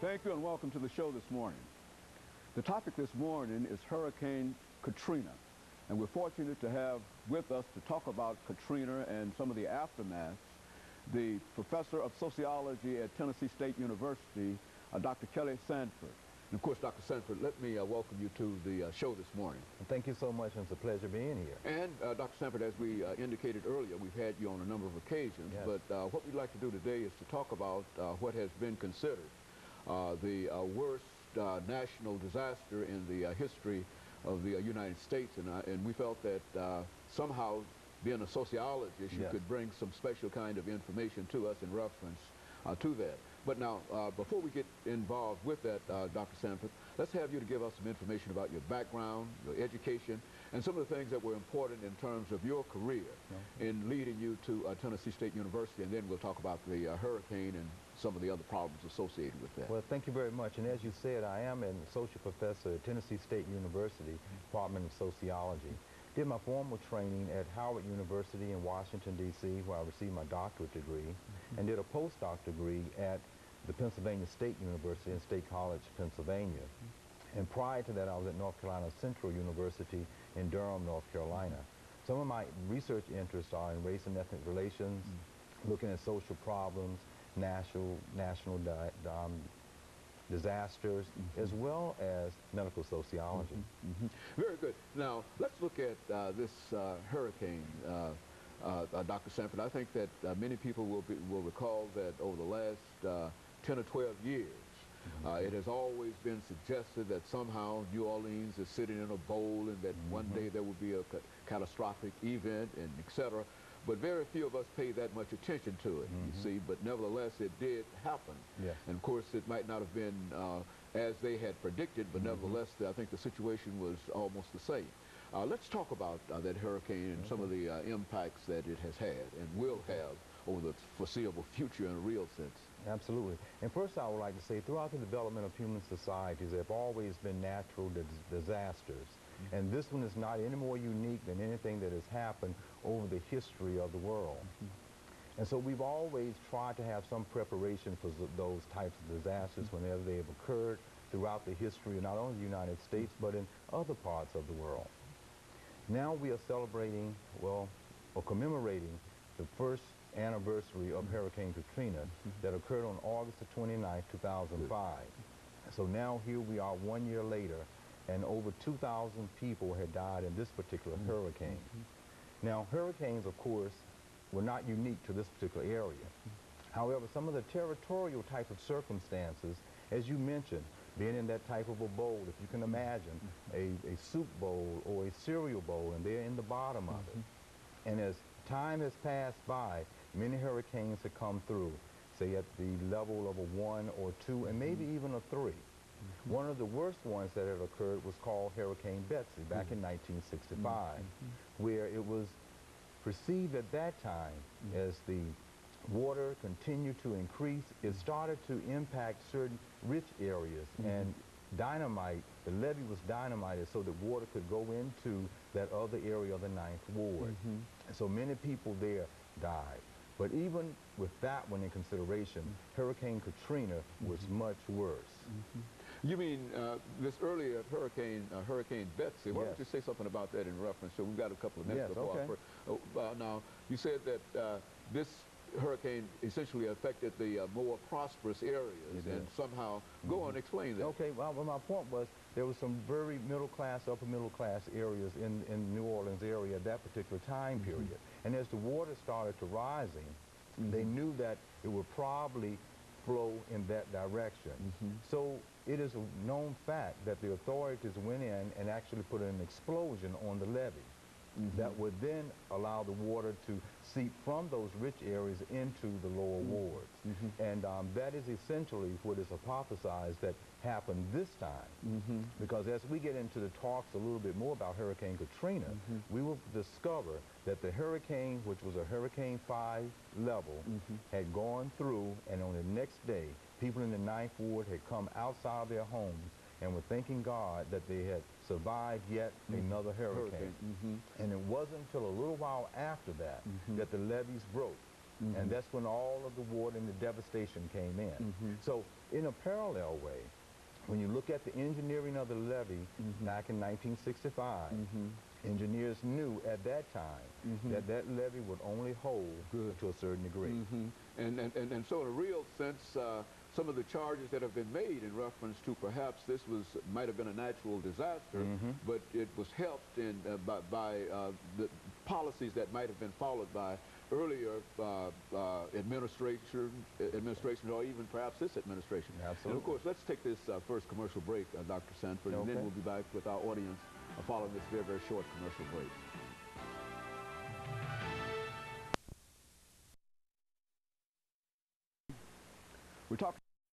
Thank you and welcome to the show this morning. The topic this morning is Hurricane Katrena, and we're fortunate to have with us to talk about Katrena and some of the aftermath the professor of sociology at Tennessee State University, Dr. KSanford. And of course, Dr. Sanford, let me welcome you to the show this morning. Thank you so much, and it's a pleasure being here. And Dr. Sanford, as we indicated earlier, we've had you on a number of occasions, yes. But what we'd like to do today is to talk about what has been considered the worst national disaster in the history of the United States, and we felt that somehow, being a sociologist, you yes. could bring some special kind of information to us in reference to that. But now, before we get involved with that, Dr. Sanford, let's have you to give us some information about your background, your education, and some of the things that were important in terms of your career in leading you to Tennessee State University, and then we'll talk about the hurricane and some of the other problems associated with that. Well, thank you very much. And as you said, I am an associate professor at Tennessee State University, Department of Sociology. Did my formal training at Howard University in Washington, D.C., where I received my doctorate degree, and did a postdoc degree at the Pennsylvania State University in State College, Pennsylvania. And prior to that, I was at North Carolina Central University in Durham, North Carolina. Some of my research interests are in race and ethnic relations, looking at social problems, national disasters, as well as medical sociology. Very good. Now, let's look at this hurricane, Dr. Sanford. I think that many people will recall that over the last 10 or 12 years, it has always been suggested that somehow New Orleans is sitting in a bowl and that one day there will be a catastrophic event, and etc. But very few of us pay that much attention to it, you see. But nevertheless, it did happen. Yes. And of course, it might not have been as they had predicted, but nevertheless, I think the situation was almost the same. Let's talk about that hurricane and some of the impacts that it has had and will have over the foreseeable future in a real sense. Absolutely. And first, I would like to say, throughout the development of human societies, there have always been natural disasters. And this one is not any more unique than anything that has happened over the history of the world. And so we've always tried to have some preparation for those types of disasters whenever they have occurred throughout the history of not only the United States, but in other parts of the world. Now we are celebrating, well, or commemorating the first anniversary of Hurricane Katrena that occurred on August the 29th, 2005. So now here we are 1 year later, and over 2,000 people had died in this particular hurricane. Now, hurricanes, of course, were not unique to this particular area. However, some of the territorial type of circumstances, as you mentioned, being in that type of a bowl, if you can imagine, a soup bowl or a cereal bowl, and they're in the bottom of it. And as time has passed by, many hurricanes have come through, say at the level of a 1 or 2, and maybe even a 3. One of the worst ones that had occurred was called Hurricane Betsy back in 1965, where it was perceived at that time as the water continued to increase, it started to impact certain rich areas, and dynamite, the levee was dynamited so that water could go into that other area of the 9th Ward. So many people there died. But even with that one in consideration, Hurricane Katrena was much worse. You mean this earlier hurricane, Hurricane Betsy? Why Yes. don't you say something about that in reference? So we've got a couple of minutes Yes, before okay. now, you said that this hurricane essentially affected the more prosperous areas, and somehow, go on, explain that. Okay, well, my point was there was some very middle class, upper middle class areas in New Orleans area at that particular time period. And as the water started to rising, they knew that it would probably flow in that direction. So it is a known fact that the authorities went in and actually put an explosion on the levee that would then allow the water to seep from those rich areas into the lower wards. And that is essentially what is hypothesized that happened this time. Because as we get into the talks a little bit more about Hurricane Katrena, we will discover that the hurricane, which was a Hurricane 5 level, had gone through, and on the next day, people in the 9th Ward had come outside their homes and were thanking God that they had survived yet another hurricane. And it wasn't until a little while after that that the levees broke. and that's when all of the water and the devastation came in. So in a parallel way, when you look at the engineering of the levee back in 1965, engineers knew at that time that that levee would only hold to a certain degree. And so in a real sense, some of the charges that have been made in reference to perhaps this might have been a natural disaster, but it was helped by the policies that might have been followed by earlier administrations, or even perhaps this administration. Absolutely. And of course, let's take this first commercial break, Dr. Sanford, and then we'll be back with our audience following this very, very short commercial break. We're talking